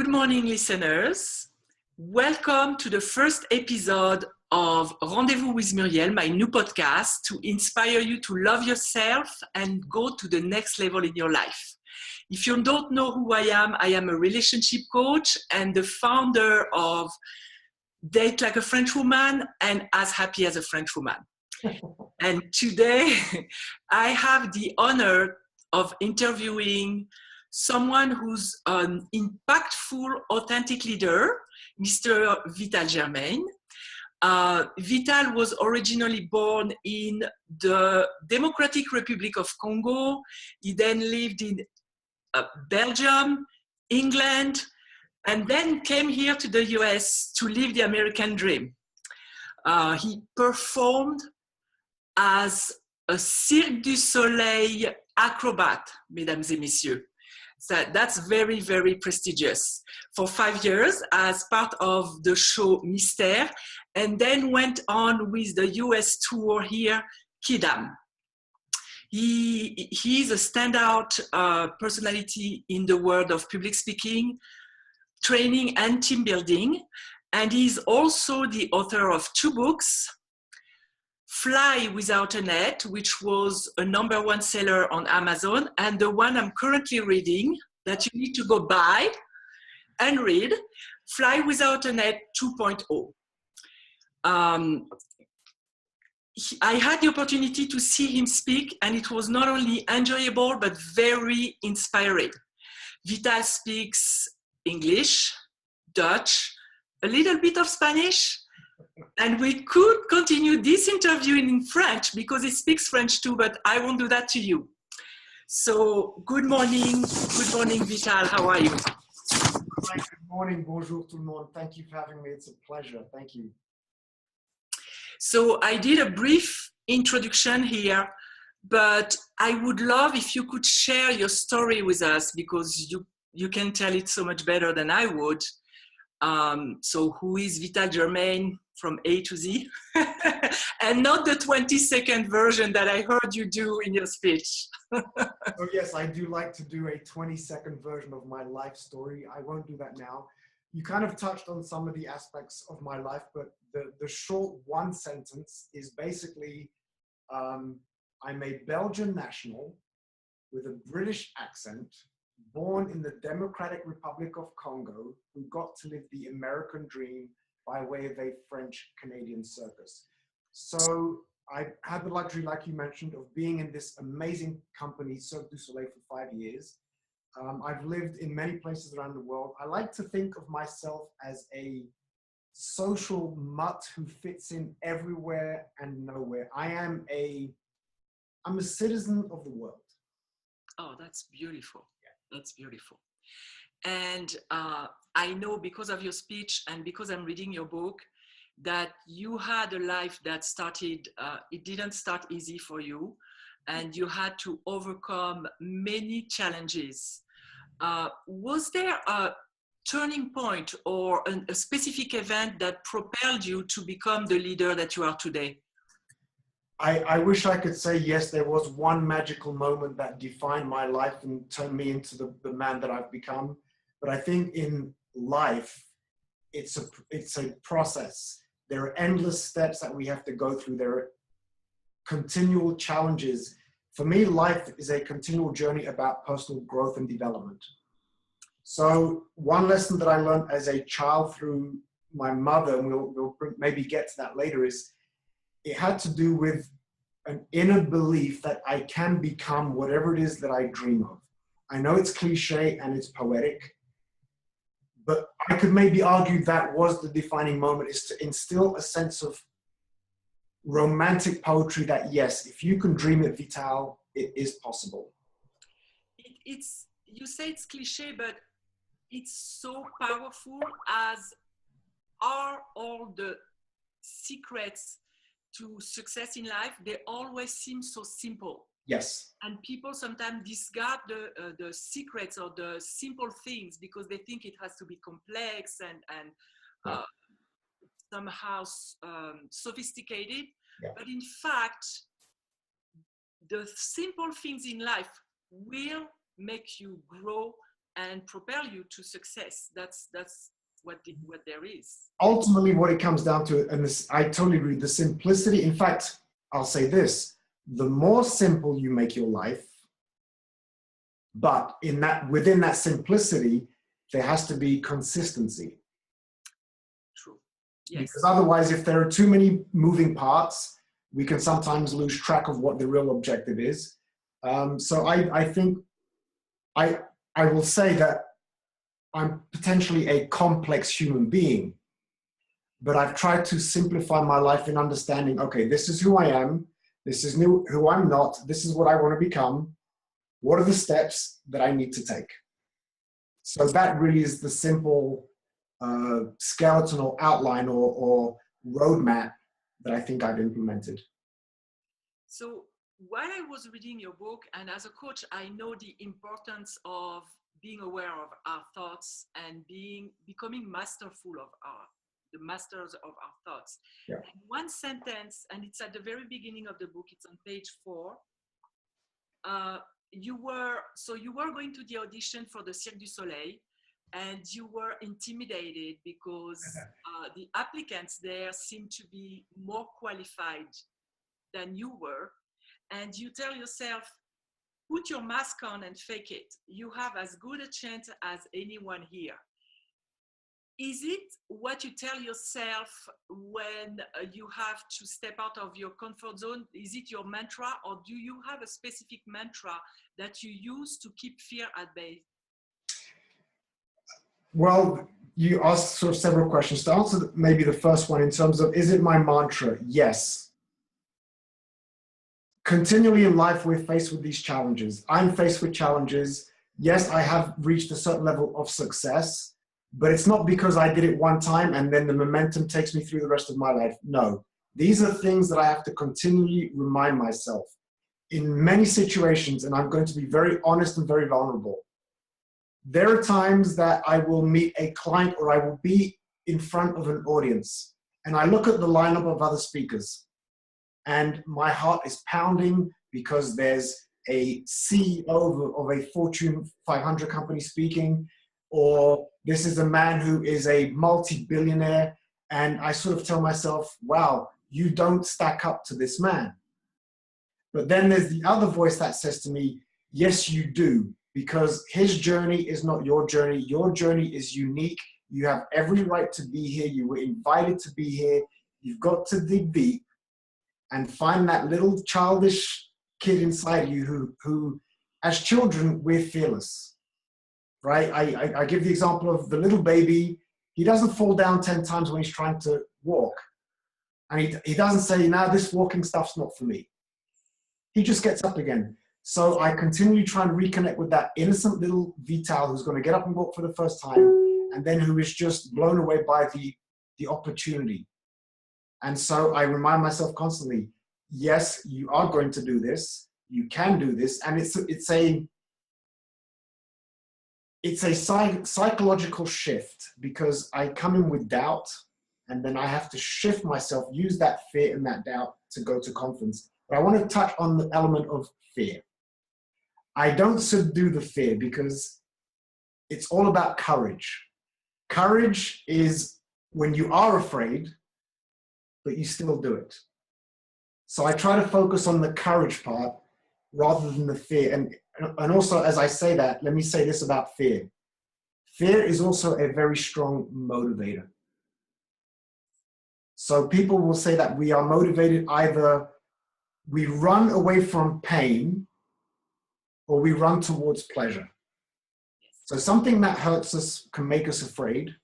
morning, listeners. Welcome to the first episode of Rendez-Vous-With-Murielle, my new podcast to inspire you to love yourself and go to the next level in your life. If you don't know who I am a relationship coach and the founder of Date Like a French Woman and As Happy as a French Woman. And today I have the honor of interviewing someone who's an impactful, authentic leader, Mr. Vital Germaine. Vital was originally born in the Democratic Republic of Congo. He then lived in Belgium, England, and then came here to the US to live the American dream. He performed as a Cirque Du Soleil acrobat, mesdames et messieurs. So that's very, very prestigious. For 5 years as part of the show Mystère, and then went on with the US tour here, Kidam. He's a standout personality in the world of public speaking, training and team building. And he's also the author of 2 books, Fly Without a Net, which was a #1 seller on Amazon, and the one I'm currently reading that you need to go buy and read, Fly Without a Net 2.0. I had the opportunity to see him speak, and it was not only enjoyable, but very inspiring. Vital speaks English, Dutch, a little bit of Spanish, and we could continue this interview in French because he speaks French too, but I won't do that to you. So good morning, Vital, how are you? Good morning, bonjour tout le monde. Thank you for having me, it's a pleasure, thank you. So I did a brief introduction here, but I would love if you could share your story with us because you can tell it so much better than I would. So who is Vital Germaine from A to Z? And not the 20-second version that I heard you do in your speech. Oh yes, I do like to do a 20-second version of my life story. I won't do that now. You kind of touched on some of the aspects of my life, but the short one sentence is basically, I'm a Belgian national with a British accent, born in the Democratic Republic of Congo, who got to live the American dream by way of a French-Canadian circus. So I had the luxury, like you mentioned, of being in this amazing company, Cirque Du Soleil, for 5 years. I've lived in many places around the world. I like to think of myself as a social mutt who fits in everywhere and nowhere. I'm a citizen of the world. Oh, that's beautiful. That's beautiful. And I know because of your speech and because I'm reading your book that you had a life that started, it didn't start easy for you, and you had to overcome many challenges. Was there a turning point or a specific event that propelled you to become the leader that you are today? I wish I could say, yes, there was one magical moment that defined my life and turned me into the man that I've become. But I think in life, it's a process. There are endless steps that we have to go through. There are continual challenges. For me, life is a continual journey about personal growth and development. So one lesson that I learned as a child through my mother, and we'll maybe get to that later, is it had to do with an inner belief that I can become whatever it is that I dream of. I know it's cliche and it's poetic, but I could maybe argue that was the defining moment, is to instill a sense of romantic poetry that, yes, if you can dream it, Vital, it is possible. You say it's cliche, but it's so powerful, as are all the secrets to success in life. They always seem so simple. Yes. And people sometimes discard the secrets or the simple things because they think it has to be complex and somehow sophisticated. Yeah. But in fact, the simple things in life will make you grow and propel you to success. That's what there is. Ultimately, what it comes down to, and this, I totally agree, the simplicity. In fact, I'll say this: the more simple you make your life, but within that simplicity, there has to be consistency. True. Yes. Because otherwise, if there are too many moving parts, we can sometimes lose track of what the real objective is. So I think I will say that I'm potentially a complex human being, but I've tried to simplify my life in understanding, okay, this is who I am, this is who I'm not, this is what I want to become, what are the steps that I need to take? So that really is the simple skeletal outline or roadmap that I think I've implemented. So while I was reading your book, and as a coach, I know the importance of being aware of our thoughts and becoming masterful of the masters of our thoughts. Yeah. And one sentence, and it's at the very beginning of the book, it's on page 4. You were going to the audition for the Cirque Du Soleil, and you were intimidated because the applicants there seemed to be more qualified than you were. And you tell yourself, put your mask on and fake it. You have as good a chance as anyone here. Is it what you tell yourself when you have to step out of your comfort zone? Is it your mantra, or do you have a specific mantra that you use to keep fear at bay? Well, you asked sort of several questions. To answer maybe the first one in terms of, is it my mantra? Yes. Continually in life, we're faced with these challenges. I'm faced with challenges. Yes, I have reached a certain level of success, but it's not because I did it one time and then the momentum takes me through the rest of my life. No, these are things that I have to continually remind myself in many situations, and I'm going to be very honest and very vulnerable. There are times that I will meet a client or I will be in front of an audience and I look at the lineup of other speakers and my heart is pounding because there's a CEO of a Fortune 500 company speaking, or this is a man who is a multi-billionaire, and I sort of tell myself, wow, you don't stack up to this man. But then there's the other voice that says to me, yes, you do, because his journey is not your journey. Your journey is unique. You have every right to be here. You were invited to be here. You've got to dig deep and find that little childish kid inside you who as children, we're fearless, right? I give the example of the little baby. He doesn't fall down 10 times when he's trying to walk. And he doesn't say, nah, this walking stuff's not for me. He just gets up again. So I continually try and reconnect with that innocent little Vital who's going to get up and walk for the first time, and then who is just blown away by the opportunity. And so I remind myself constantly, yes, you are going to do this. You can do this. And it's a psychological shift, because I come in with doubt and then I have to shift myself, use that fear and that doubt to go to confidence. But I want to touch on the element of fear. I don't subdue the fear because it's all about courage. Courage is when you are afraid, but you still do it. So I try to focus on the courage part rather than the fear. And also, as I say that, let me say this about fear. Fear is also a very strong motivator. So people will say that we are motivated, either we run away from pain or we run towards pleasure. So something that hurts us can make us afraid,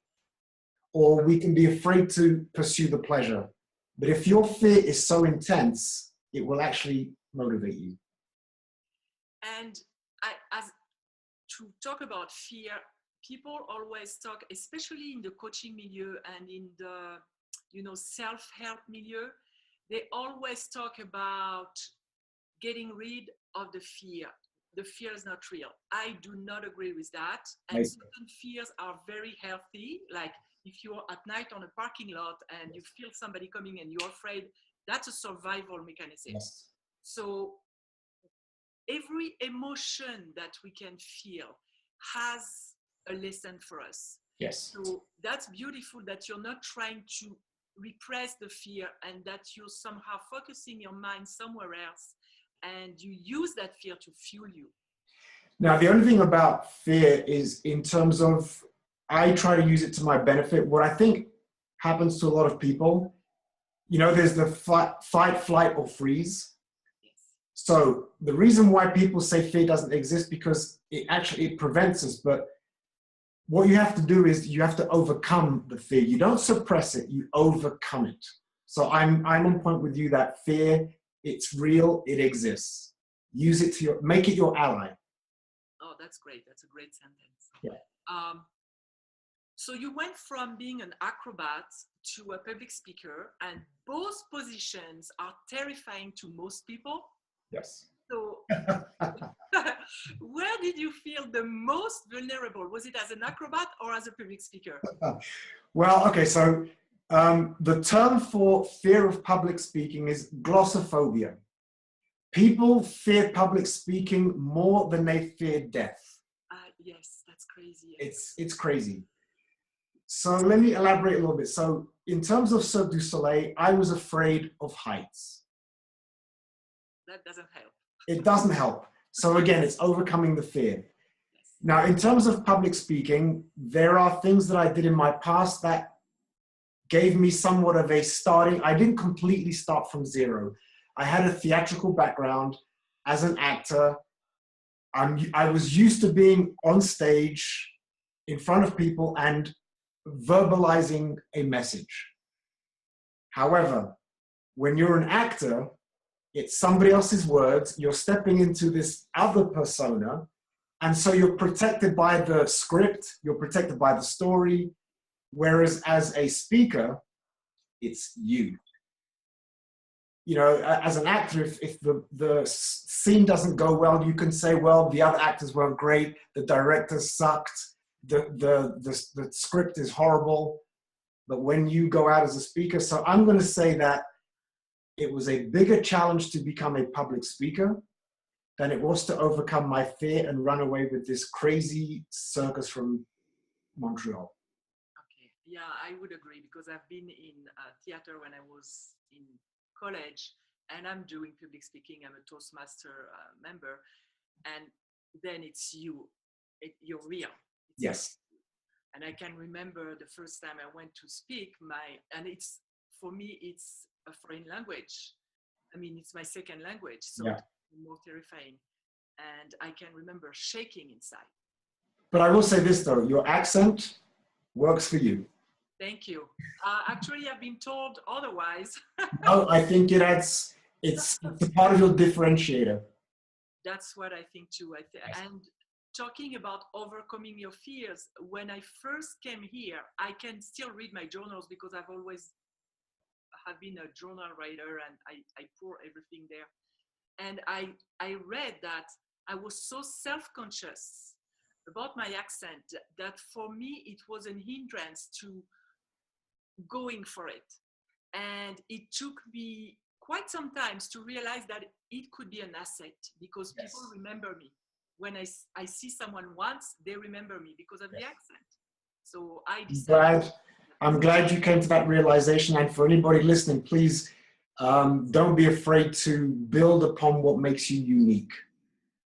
or we can be afraid to pursue the pleasure. But if your fear is so intense, it will actually motivate you. And as to talk about fear, people always talk, especially in the coaching milieu and in the self-help milieu, they always talk about getting rid of the fear. The fear is not real. I do not agree with that. And certain fears are very healthy. Like if you're at night on a parking lot and you feel somebody coming and you're afraid, that's a survival mechanism. Yes. So every emotion that we can feel has a lesson for us. Yes. So that's beautiful that you're not trying to repress the fear and that you're somehow focusing your mind somewhere else and you use that fear to fuel you. Now, the only thing about fear is in terms of, I try to use it to my benefit. What I think happens to a lot of people, you know, there's the fight, flight, or freeze. Yes. So the reason why people say fear doesn't exist because it prevents us. But what you have to do is you have to overcome the fear. You don't suppress it, you overcome it. So I'm on point with you that fear, it's real, it exists. Use it to make it your ally. Oh, that's great. That's a great sentence. Yeah. So you went from being an acrobat to a public speaker, and both positions are terrifying to most people. Yes. So where did you feel the most vulnerable? Was it as an acrobat or as a public speaker? Well, okay, so the term for fear of public speaking is glossophobia. People fear public speaking more than they fear death. Yes, that's crazy. It's crazy. So let me elaborate a little bit. So in terms of Cirque du Soleil, I was afraid of heights. That doesn't help. It doesn't help. So again, it's overcoming the fear. Yes. Now, in terms of public speaking, there are things that I did in my past that gave me somewhat of a starting. I didn't completely start from zero. I had a theatrical background as an actor. I was used to being on stage in front of people and verbalizing a message. However, when you're an actor, it's somebody else's words, you're stepping into this other persona, and so you're protected by the script, you're protected by the story, whereas as a speaker, it's you. You know, as an actor, if the scene doesn't go well, you can say, well, the other actors weren't great, the director sucked, the script is horrible. But when you go out as a speaker, so I'm going to say that it was a bigger challenge to become a public speaker than it was to overcome my fear and run away with this crazy circus from Montreal. Okay, yeah, I would agree because I've been in theater when I was in college and I'm doing public speaking. I'm a Toastmaster member, and then it's you. You're real. Yes. And I can remember the first time I went to speak and it's, for me, it's a foreign language. I mean, it's my second language, so yeah. It's more terrifying. And I can remember shaking inside. But I will say this though, your accent works for you. Thank you. Actually, I've been told otherwise. No, I think it's a part of your differentiator. That's what I think too. And talking about overcoming your fears, when I first came here, I can still read my journals because I've always have been a journal writer and I pour everything there. And I read that I was so self-conscious about my accent that for me, it was an hindrance to going for it. And it took me quite some time to realize that it could be an asset because people remember me. When I see someone once, they remember me because of the accent. So I decided. I'm glad you came to that realization. And for anybody listening, please don't be afraid to build upon what makes you unique.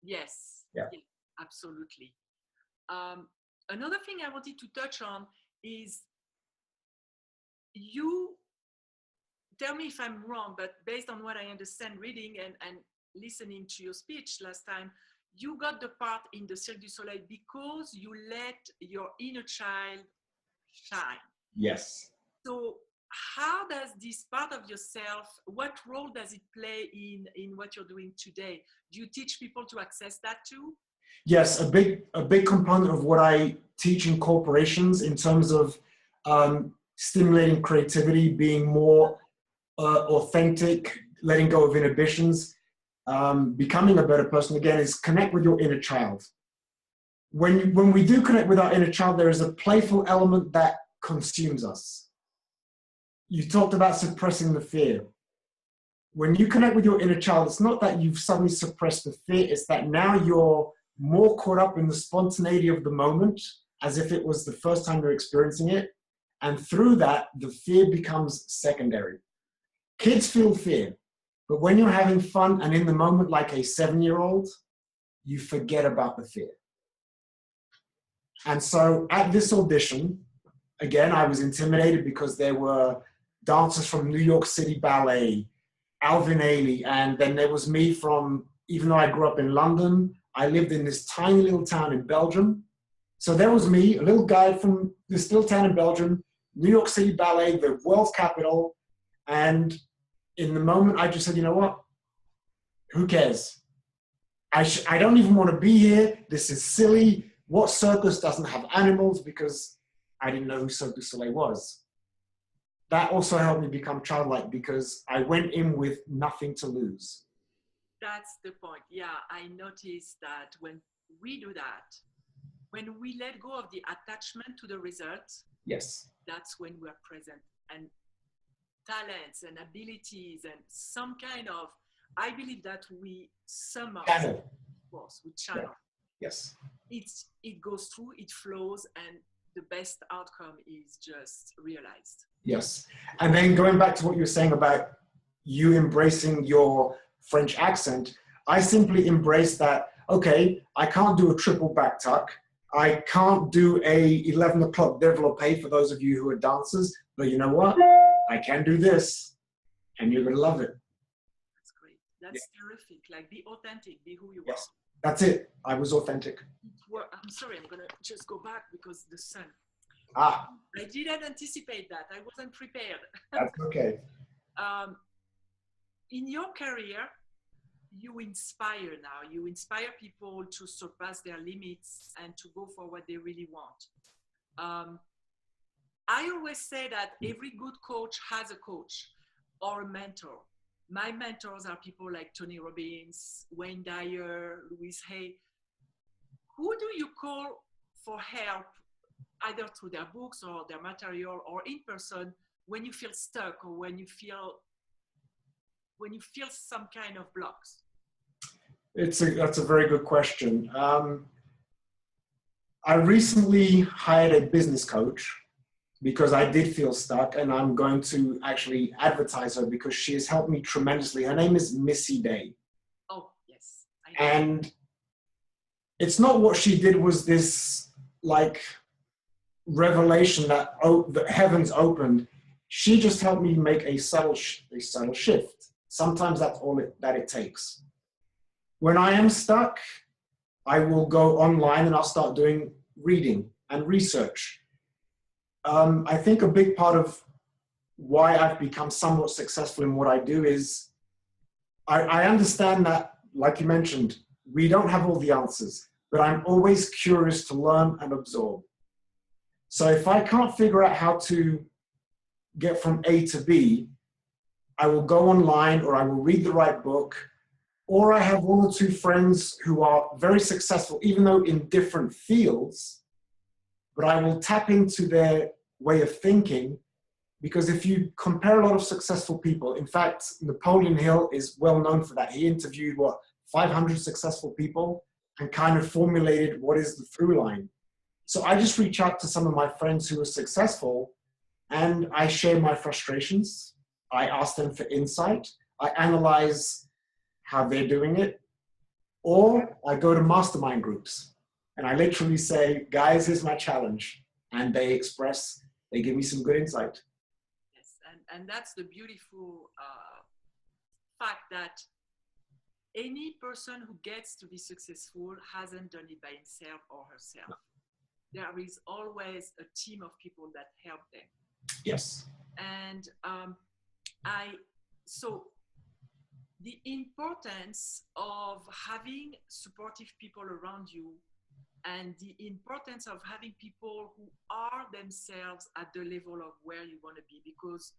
Yes, yeah, absolutely. Another thing I wanted to touch on is you tell me if I'm wrong, but based on what I understand reading and listening to your speech last time, you got the part in the Cirque du Soleil because you let your inner child shine. Yes. So how does this part of yourself, what role does it play in what you're doing today? Do you teach people to access that too? Yes, a big component of what I teach in corporations in terms of stimulating creativity, being more authentic, letting go of inhibitions, becoming a better person again is connect with your inner child. When we do connect with our inner child, there is a playful element that consumes us. You talked about suppressing the fear. When you connect with your inner child, it's not that you've suddenly suppressed the fear, it's that now you're more caught up in the spontaneity of the moment as if it was the first time you're experiencing it. And through that, the fear becomes secondary. Kids feel fear, but when you're having fun and in the moment like a 7-year-old, you forget about the fear. And so at this audition, again, I was intimidated because there were dancers from New York City Ballet, Alvin Ailey, and then there was me from, even though I grew up in London, I lived in this tiny little town in Belgium. So there was me, a little guy from this little town in Belgium, New York City Ballet, the world's capital. And in the moment, I just said, you know what? Who cares? I don't even want to be here. This is silly. What circus doesn't have animals? Because I didn't know who Cirque du Soleil was. That also helped me become childlike because I went in with nothing to lose. That's the point. Yeah, I noticed that when we do that, when we let go of the attachment to the result, yes, that's when we're present. And talents and abilities and some kind of, I believe that we sum up, channel. Of course, we channel. Yeah. Yes. It goes through, it flows, and the best outcome is just realized. Yes. And then going back to what you were saying about you embracing your French accent, I simply embraced that, okay, I can't do a triple back tuck. I can't do a 11 o'clock développé for those of you who are dancers, but you know what? I can do this, and you're going to love it. That's great. That's terrific. Like, be authentic, be who you Yes. That's it. I was authentic. I'm sorry, I'm going to just go back because the sun. I didn't anticipate that. I wasn't prepared. That's okay. In your career, you inspire now. You inspire people to surpass their limits and to go for what they really want. I always say that every good coach has a coach or a mentor. My mentors are people like Tony Robbins, Wayne Dyer, Louise Hay. Who do you call for help, either through their books or their material or in person, when you feel stuck or when you feel some kind of blocks? That's a very good question. I recently hired a business coach because I did feel stuck, and I'm going to actually advertise her because she has helped me tremendously. Her name is Missy Day. Oh, yes. And it's not what she did was this like revelation that the heavens opened. She just helped me make a subtle shift. Sometimes that's all that it takes. When I am stuck, I will go online and I'll start doing reading and research. I think a big part of why I've become somewhat successful in what I do is I understand that, like you mentioned, we don't have all the answers, but I'm always curious to learn and absorb. So if I can't figure out how to get from A to B, I will go online or I will read the right book, or I have one or two friends who are very successful, even though in different fields, but I will tap into their way of thinking, because if you compare a lot of successful people, in fact, Napoleon Hill is well known for that. He interviewed, 500 successful people and kind of formulated what is the through line. So I just reach out to some of my friends who are successful and I share my frustrations. I ask them for insight. I analyze how they're doing it. Or I go to mastermind groups and I literally say, guys, here's my challenge. And they give me some good insight. Yes, and that's the beautiful fact that any person who gets to be successful hasn't done it by himself or herself. There is always a team of people that help them. Yes. And so the importance of having supportive people around you and the importance of having people who are themselves at the level of where you want to be, because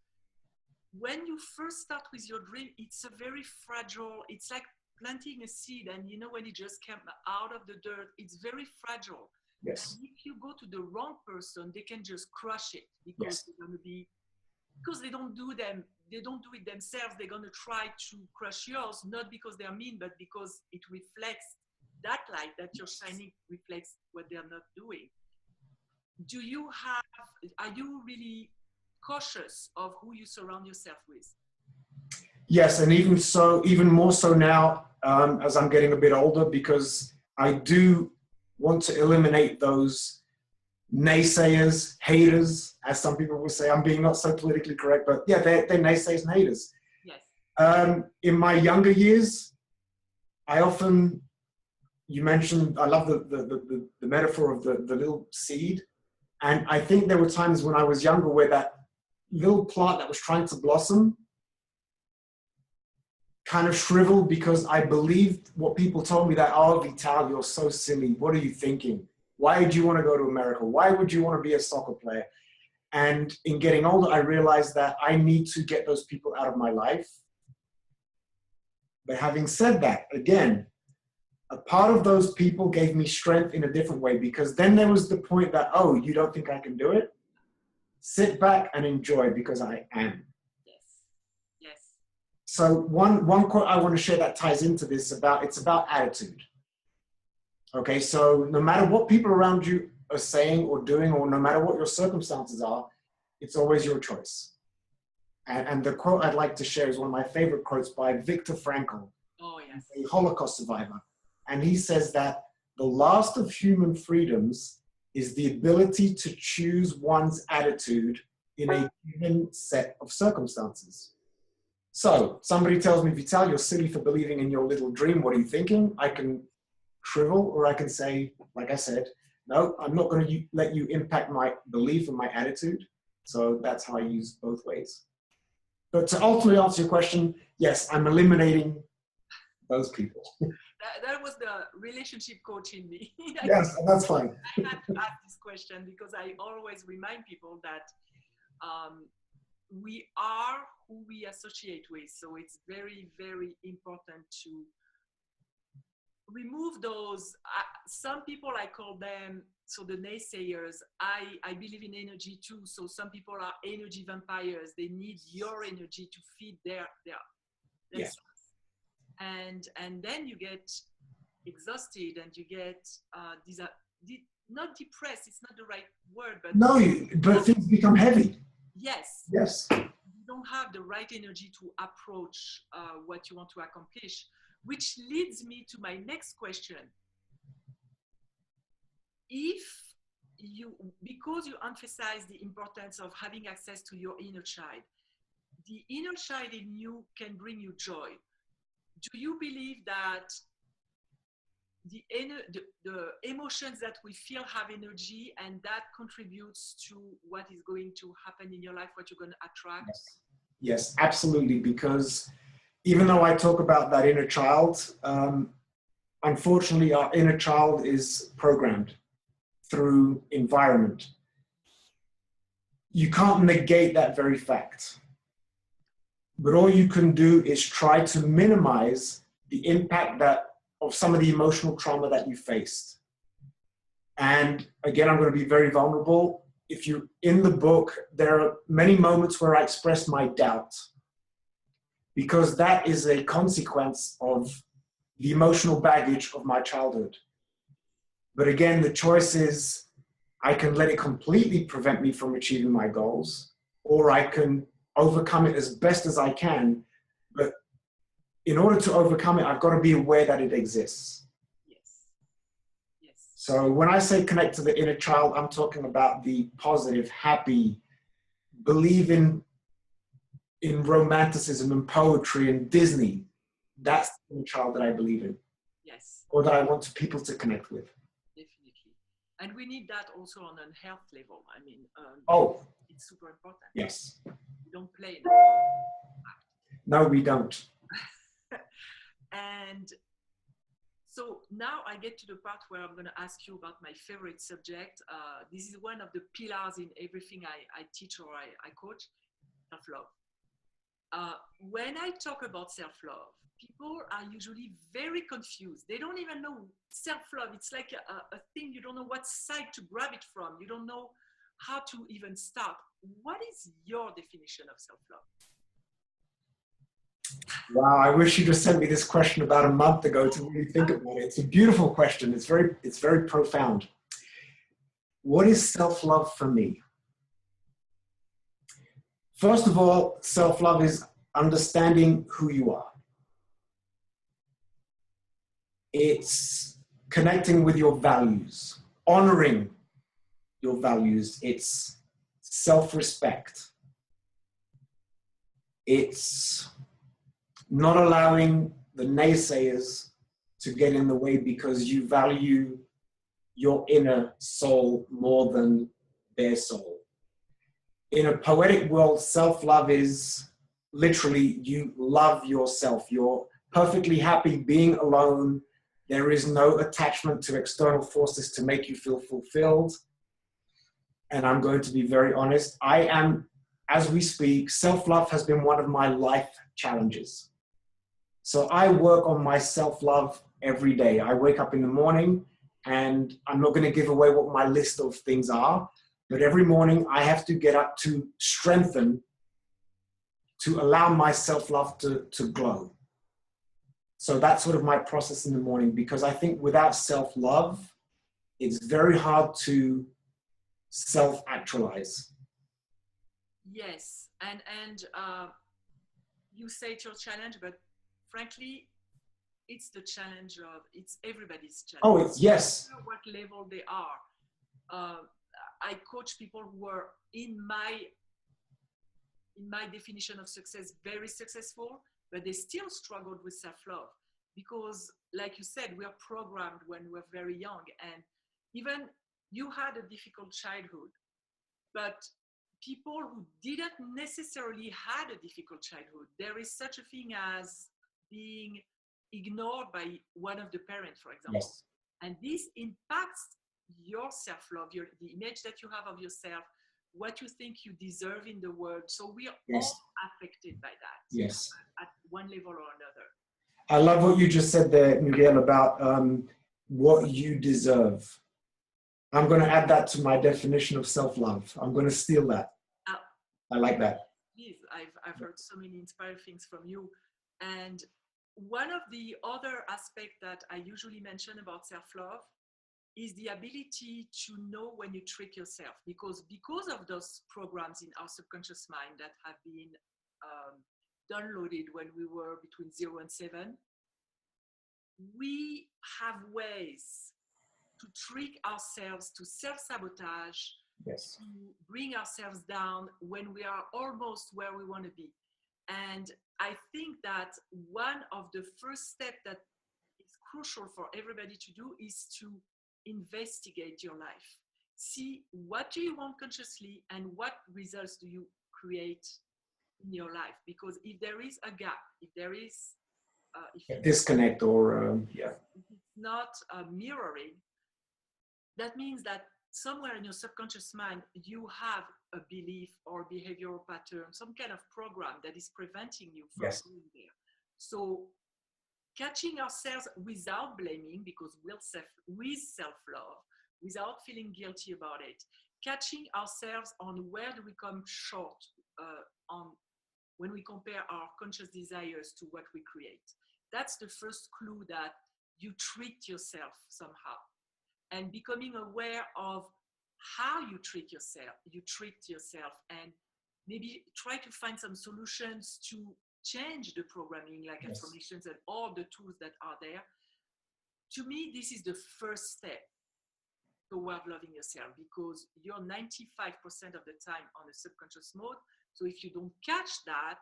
when you first start with your dream, it's a very fragile, it's like planting a seed, and when it just came out of the dirt, it's very fragile. Yes. And if you go to the wrong person, they can just crush it because they're going to be, because they don't do it themselves. They're going to try to crush yours, not because they're mean, but because it reflects that light that you're shining reflects what they're not doing. Are you really cautious of who you surround yourself with? Yes, and even more so now, as I'm getting a bit older, because I do want to eliminate those naysayers, haters, as some people will say. I'm being not so politically correct, but yeah, they're naysayers and haters. Yes. In my younger years, you mentioned, I love the metaphor of the little seed. And I think there were times when I was younger where that little plant that was trying to blossom kind of shriveled because I believed what people told me that, oh, Vital, you're so silly. What are you thinking? Why would you want to go to America? Why would you want to be a soccer player? And in getting older, I realized that I need to get those people out of my life. But having said that, again, a part of those people gave me strength in a different way, because then there was the point that, oh, you don't think I can do it? Sit back and enjoy, because I am. Yes. So one quote I want to share that ties into this it's about attitude. Okay, so no matter what people around you are saying or doing, or no matter what your circumstances are, it's always your choice. And the quote I'd like to share is one of my favorite quotes by Viktor Frankl, a Holocaust survivor. And he says that the last of human freedoms is the ability to choose one's attitude in a given set of circumstances. So somebody tells me, Vital, you're silly for believing in your little dream. What are you thinking? I can shrivel, or I can say, like I said, no, I'm not going to let you impact my belief and my attitude. So that's how I use both ways. But to ultimately answer your question, yes, I'm eliminating those people. That was the relationship coach in me. Yes, that's fine. I had to ask this question because I always remind people that we are who we associate with. So it's very, very important to remove those. Some people, I call them, so the naysayers, I believe in energy too. So some people are energy vampires. They need your energy to feed their Yes. stress. And then you get exhausted and you get not depressed, it's not the right word, but no, but things become heavy. Yes. You don't have the right energy to approach what you want to accomplish, which leads me to my next question. Because you emphasize the importance of having access to your inner child, the inner child in you can bring you joy. Do you believe that the emotions that we feel have energy, and that contributes to what is going to happen in your life, what you're going to attract? Yes, absolutely. Because even though I talk about that inner child, unfortunately, our inner child is programmed through environment. You can't negate that very fact. But all you can do is try to minimize the impact of some of the emotional trauma that you faced. And again, I'm going to be very vulnerable. In the book, there are many moments where I express my doubt, because that is a consequence of the emotional baggage of my childhood. But again, the choice is, I can let it completely prevent me from achieving my goals, or I can overcome it as best as I can. But in order to overcome it, I've got to be aware that it exists. Yes. So when I say connect to the inner child, I'm talking about the positive, happy, believe in romanticism and poetry and Disney. That's the inner child that I believe in. Yes. Or that I want people to connect with. Definitely. And we need that also on a health level. I mean, it's super important. Yes. We don't play. No, we don't. And so now I get to the part where I'm going to ask you about my favorite subject. This is one of the pillars in everything I teach or I coach, self-love. When I talk about self-love, people are usually very confused. They don't even know self-love. It's like a thing, you don't know what side to grab it from. You don't know how to even start. What is your definition of self-love? Wow, I wish you just sent me this question about a month ago to really think about it. It's a beautiful question. It's very profound. What is self-love for me? First of all, self-love is understanding who you are. It's connecting with your values, honoring your values. It's self-respect. It's not allowing the naysayers to get in the way because you value your inner soul more than their soul. In a poetic world, self-love is literally you love yourself. You're perfectly happy being alone. There is no attachment to external forces to make you feel fulfilled. And I'm going to be very honest. As we speak, self-love has been one of my life challenges. So I work on my self-love every day. I wake up in the morning, and I'm not going to give away what my list of things are, but every morning I have to get up to strengthen, to allow my self-love to glow. So that's sort of my process in the morning, because I think without self-love, it's very hard to self-actualize. Yes, and you say it's your challenge, but frankly, it's the challenge it's everybody's challenge. Oh, it's yes. No matter what level they are. I coach people who are in my definition of success, very successful, but they still struggled with self-love because, like you said, we are programmed when we're very young, and even you had a difficult childhood, but people who didn't necessarily had a difficult childhood, there is such a thing as being ignored by one of the parents, for example. Yes. And this impacts your self-love, the image that you have of yourself, what you think you deserve in the world. So we are all affected by that. Yes. At one level or another. I love what you just said there, Murielle, about what you deserve. I'm going to add that to my definition of self-love. I'm going to steal that. I like that. Please, I've heard so many inspiring things from you. And one of the other aspects that I usually mention about self-love is the ability to know when you trick yourself, because of those programs in our subconscious mind that have been downloaded when we were between 0 and 7, we have ways to trick ourselves, to self-sabotage, yes, to bring ourselves down when we are almost where we want to be. And I think that one of the first steps that is crucial for everybody to do is to investigate your life. See, what do you want consciously and what results do you create in your life? Because if there is a gap, if there is a disconnect or if it's not mirroring, that means that somewhere in your subconscious mind you have a belief or behavioral pattern, some kind of program that is preventing you from being there. So catching ourselves without blaming, because with self-love, without feeling guilty about it, catching ourselves on where do we come short on when we compare our conscious desires to what we create. That's the first clue that you tricked yourself somehow. And becoming aware of how you tricked yourself, and maybe try to find some solutions to change the programming, like affirmations and all the tools that are there. To me, this is the first step toward loving yourself, because you're 95% of the time on a subconscious mode. So if you don't catch that,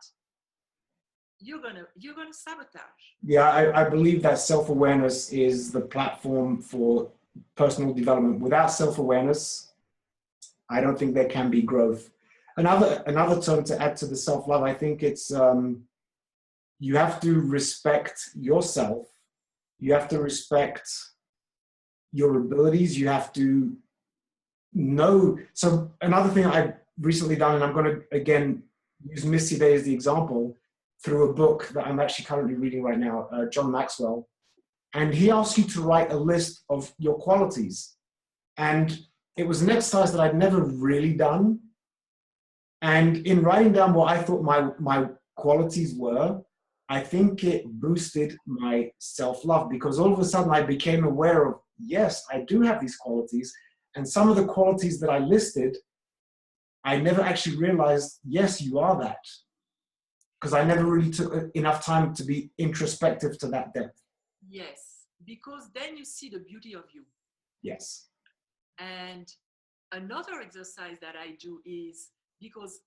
you're gonna sabotage. Yeah, I believe that self-awareness is the platform for personal development. Without self-awareness, I don't think there can be growth. Another term to add to the self-love, I think it's you have to respect yourself. You have to respect your abilities. You have to know. So another thing I've recently done, and I'm going to again use Missy Day as the example, through a book that I'm actually currently reading right now, John Maxwell. And he asks you to write a list of your qualities. And it was an exercise that I'd never really done. And in writing down what I thought my qualities were, I think it boosted my self-love because all of a sudden I became aware of, yes, I do have these qualities. And some of the qualities that I listed, I never actually realized, yes, you are that. Because I never really took enough time to be introspective to that depth. Yes, because then you see the beauty of you. Yes. And another exercise that I do is, because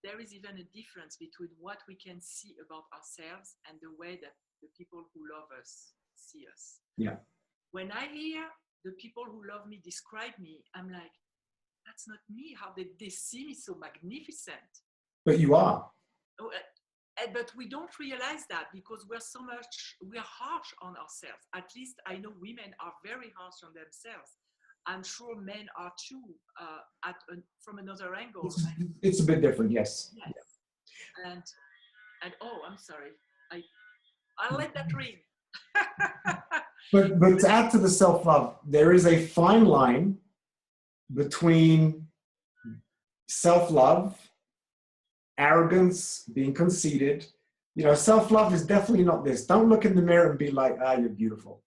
there is even a difference between what we can see about ourselves and the way that the people who love us see us. Yeah. When I hear the people who love me describe me, I'm like, that's not me. How did they see me so magnificent? But you are. Oh, but we don't realize that because we're harsh on ourselves. At least I know women are very harsh on themselves. I'm sure men are too, from another angle. It's a bit different, yes. Yes. Yeah. And oh, I'm sorry. I'll let that ring. But to add to the self-love, there is a fine line between self-love, arrogance, being conceited. You know, self-love is definitely not this. Don't look in the mirror and be like, you're beautiful.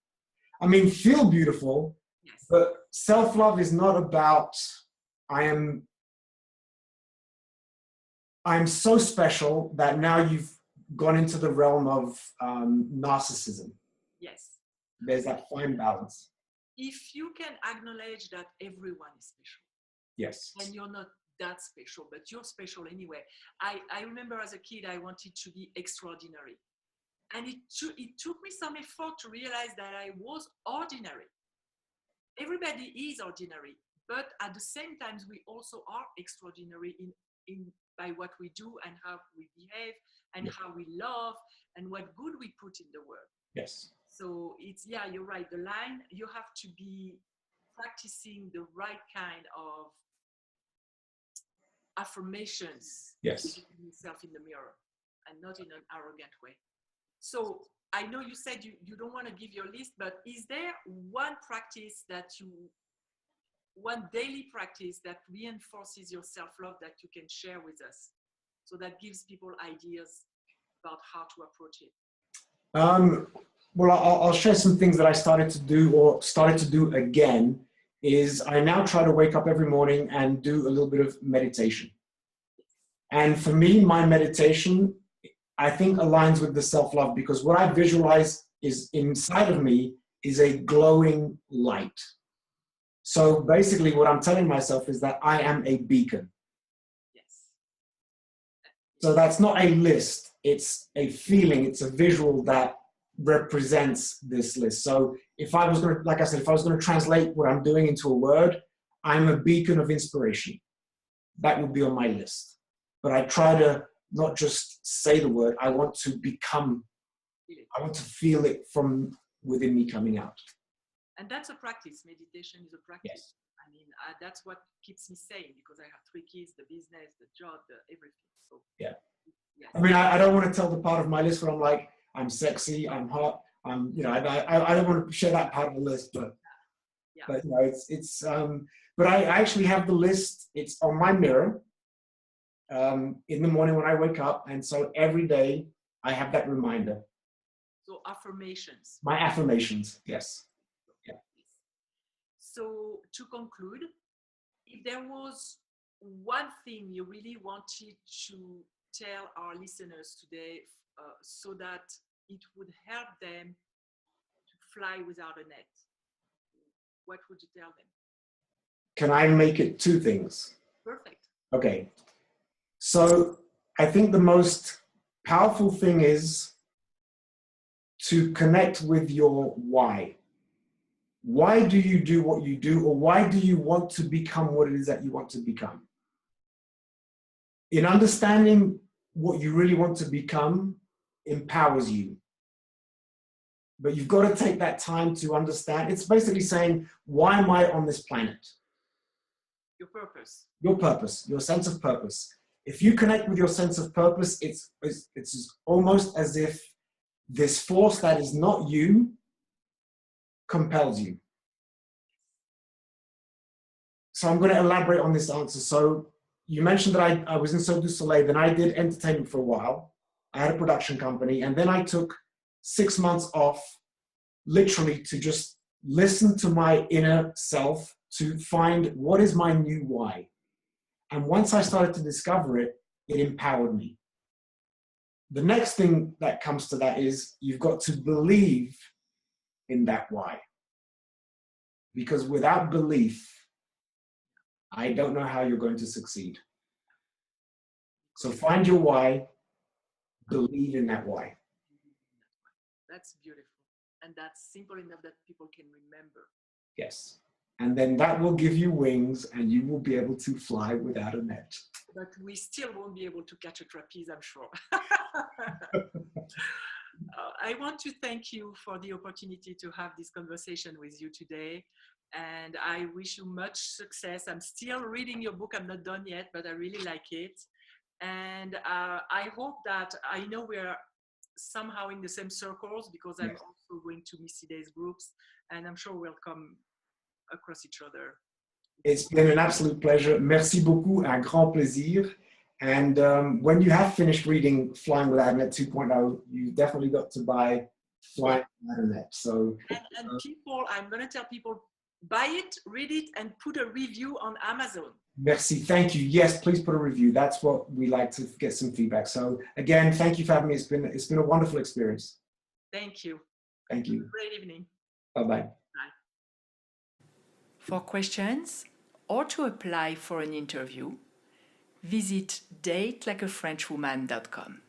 I mean, feel beautiful, yes. But self-love is not about, I'm so special that now you've gone into the realm of narcissism. Yes. There's that fine balance. If you can acknowledge that everyone is special. Yes. And you're not that special, but you're special anyway. I remember as a kid, I wanted to be extraordinary. And it took me some effort to realize that I was ordinary. Everybody is ordinary, but at the same time, we also are extraordinary in by what we do and how we behave and how we love and what good we put in the world. Yes. So it's, yeah, you're right. The line, you have to be practicing the right kind of affirmations. Yes. Yourself in the mirror and not in an arrogant way. So I know you said you don't want to give your list, but is there one practice one daily practice that reinforces your self-love that you can share with us? So that gives people ideas about how to approach it. Well, I'll share some things that I started to do again. Is I now try to wake up every morning and do a little bit of meditation. And for me, my meditation, I think, aligns with the self-love because what I visualize is inside of me is a glowing light. So basically what I'm telling myself is that I am a beacon. Yes. So that's not a list. It's a feeling. It's a visual that represents this list. So if I was going to, like I said, if I was going to translate what I'm doing into a word, I'm a beacon of inspiration. That would be on my list. But I try to not just say the word, I want to feel it from within me coming out. And that's a practice. Meditation is a practice. Yes. I mean, that's what keeps me sane because I have 3 kids, the business, the job, everything. So yeah. Yes. I mean, I don't want to tell the part of my list where I'm like, I'm sexy, I'm hot, I don't want to share that part of the list, but you know, but I actually have the list. It's on my mirror in the morning when I wake up, and so every day I have that reminder. So affirmations. My affirmations, yes. Yeah. So to conclude, if there was one thing you really wanted to tell our listeners today so that it would help them to fly without a net, what would you tell them? Can I make it 2 things? Perfect. Okay. So I think the most powerful thing is to connect with your why. Why do you do what you do, or why do you want to become what it is that you want to become? In understanding what you really want to become empowers you. But you've got to take that time to understand. It's basically saying, why am I on this planet? Your purpose. Your purpose, your sense of purpose. If you connect with your sense of purpose, it's almost as if this force that is not you compels you. So I'm going to elaborate on this answer. So you mentioned that I was in Cirque Du Soleil, then I did entertainment for a while. I had a production company, and then I took 6 months off, literally to just listen to my inner self to find what is my new why. And once I started to discover it, it empowered me. The next thing that comes to that is you've got to believe in that why. Because without belief, I don't know how you're going to succeed. So find your why, believe in that why. That's beautiful. And that's simple enough that people can remember. Yes. And then that will give you wings and you will be able to fly without a net. But we still won't be able to catch a trapeze, I'm sure. I want to thank you for the opportunity to have this conversation with you today. And I wish you much success. I'm still reading your book. I'm not done yet, but I really like it. And I hope that, I know we're somehow in the same circles because I'm also going to Missy Day's groups, and I'm sure we'll come across each other. It's been an absolute pleasure. Merci beaucoup, un grand plaisir. And when you have finished reading Flying Without a Net 2.0, you definitely got to buy Flying Without a Net. So, and people, I'm going to tell people, buy it, read it, and put a review on Amazon. Merci. Thank you. Yes, please put a review. That's what we like to get some feedback. So again, thank you for having me. It's been a wonderful experience. Thank you. Thank you. Great evening. Bye-bye. Bye. For questions or to apply for an interview, visit datelikeafrenchwoman.com.